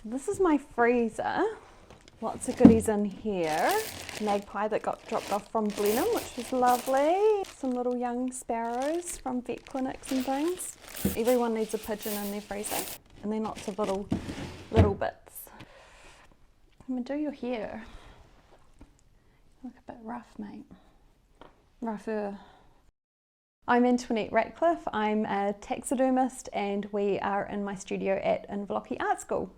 So this is my freezer. Lots of goodies in here. Magpie that got dropped off from Blenheim, which was lovely. Some little young sparrows from vet clinics and things. Everyone needs a pigeon in their freezer. And then lots of little bits. I'm gonna do your hair. Look a bit rough, mate. Rougher. I'm Antoinette Ratcliffe. I'm a taxidermist and we are in my studio at Inverlochy Art School.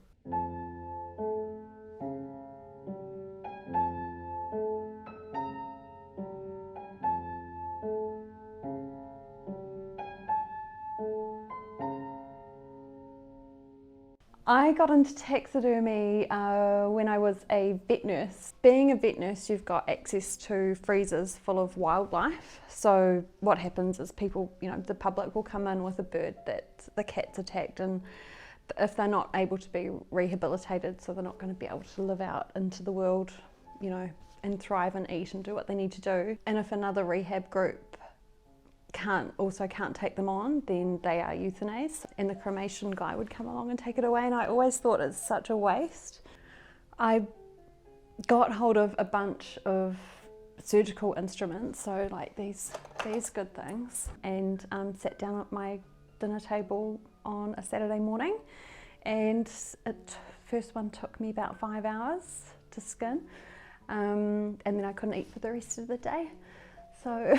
I got into taxidermy when I was a vet nurse. Being a vet nurse, you've got access to freezers full of wildlife. So what happens is people, the public will come in with a bird that the cat's attacked, and if they're not able to be rehabilitated, so they're not going to be able to live out into the world, and thrive and eat and do what they need to do. And if another rehab group can't take them on, then they are euthanized, and the cremation guy would come along and take it away. And I always thought it's such a waste. I got hold of a bunch of surgical instruments, so like these good things, and sat down at my dinner table on a Saturday morning, and first one took me about 5 hours to skin, and then I couldn't eat for the rest of the day. So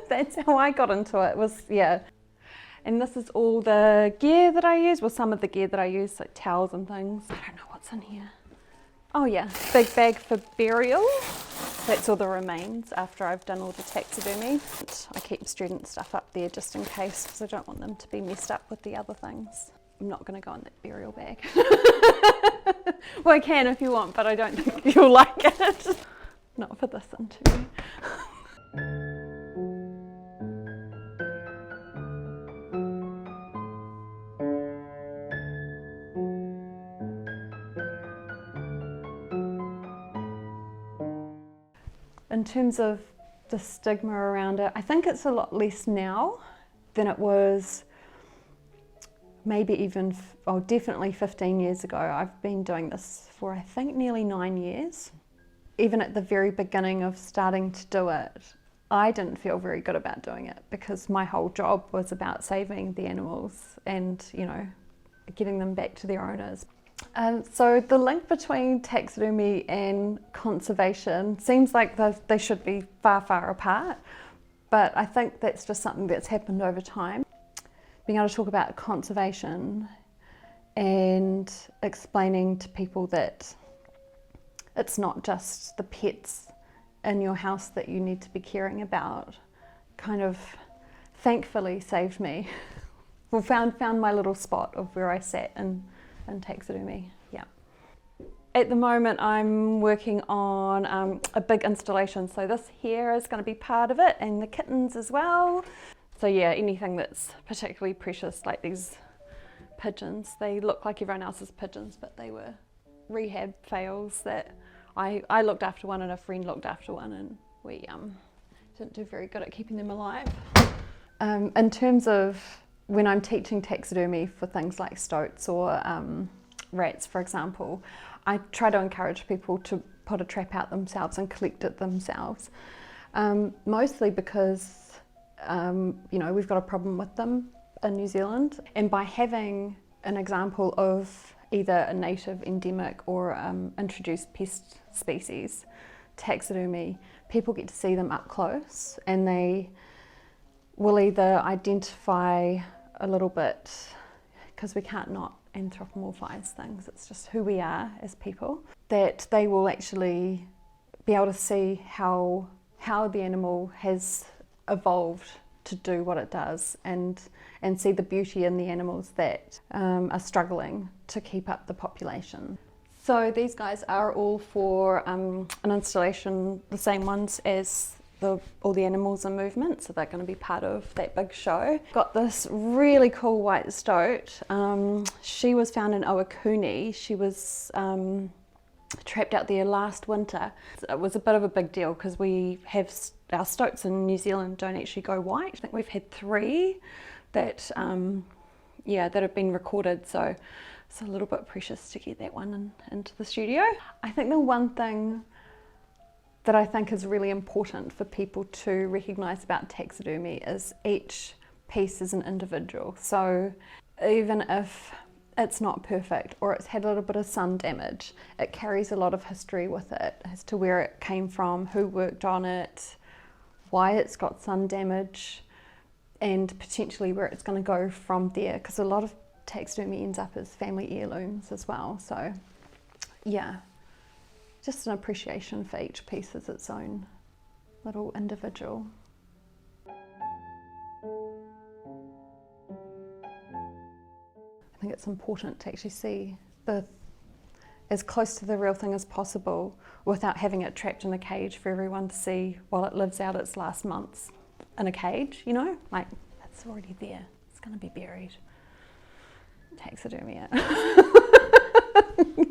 that's how I got into it, And this is all the gear that I use, well, some of the gear that I use, like towels and things. I don't know what's in here. Oh yeah, big bag for burial. That's all the remains after I've done all the taxidermy. I keep student stuff up there just in case, because I don't want them to be messed up with the other things. I'm not going to go in that burial bag. Well, I can if you want, but I don't think you'll like it. Not for this interview. In terms of the stigma around it, I think it's a lot less now than it was maybe even, definitely 15 years ago. I've been doing this for I think nearly 9 years. Even at the very beginning of starting to do it, I didn't feel very good about doing it because my whole job was about saving the animals and, getting them back to their owners. So the link between taxidermy and conservation seems like they should be far, far apart, but I think that's just something that's happened over time. Being able to talk about conservation and explaining to people that it's not just the pets in your house that you need to be caring about, kind of thankfully saved me. Well, found my little spot of where I sat in taxidermy, yeah. At the moment I'm working on a big installation, so this here is going to be part of it, and the kittens as well. So yeah, anything that's particularly precious, like these pigeons. They look like everyone else's pigeons, but they were rehab fails that I looked after one and a friend looked after one, and we didn't do very good at keeping them alive. In terms of when I'm teaching taxidermy for things like stoats or rats, for example, I try to encourage people to put a trap out themselves and collect it themselves. Mostly because, we've got a problem with them in New Zealand. And by having an example of either a native endemic or introduced pest species taxidermy, people get to see them up close, and they will either identify a little bit, because we can't not anthropomorphize things, it's just who we are as people, that they will actually be able to see how the animal has evolved to do what it does, and see the beauty in the animals that are struggling to keep up the population. So these guys are all for an installation, the same ones as all the animals in movement, so they're going to be part of that big show. Got this really cool white stoat. She was found in Owakuni. She was trapped out there last winter. It was a bit of a big deal because we have our stoats in New Zealand don't actually go white. I think we've had 3 that that have been recorded, so It's a little bit precious to get that one into the studio. I think the one thing that I think is really important for people to recognise about taxidermy is each piece is an individual. So even if it's not perfect or it's had a little bit of sun damage, it carries a lot of history with it as to where it came from, who worked on it, why it's got sun damage, and potentially where it's going to go from there, because a lot of taxidermy ends up as family heirlooms as well. So yeah, just an appreciation for each piece as its own little individual. I think it's important to actually see as close to the real thing as possible without having it trapped in a cage for everyone to see while it lives out its last months in a cage, you know? Like, it's already there. It's going to be buried. Taxidermy it.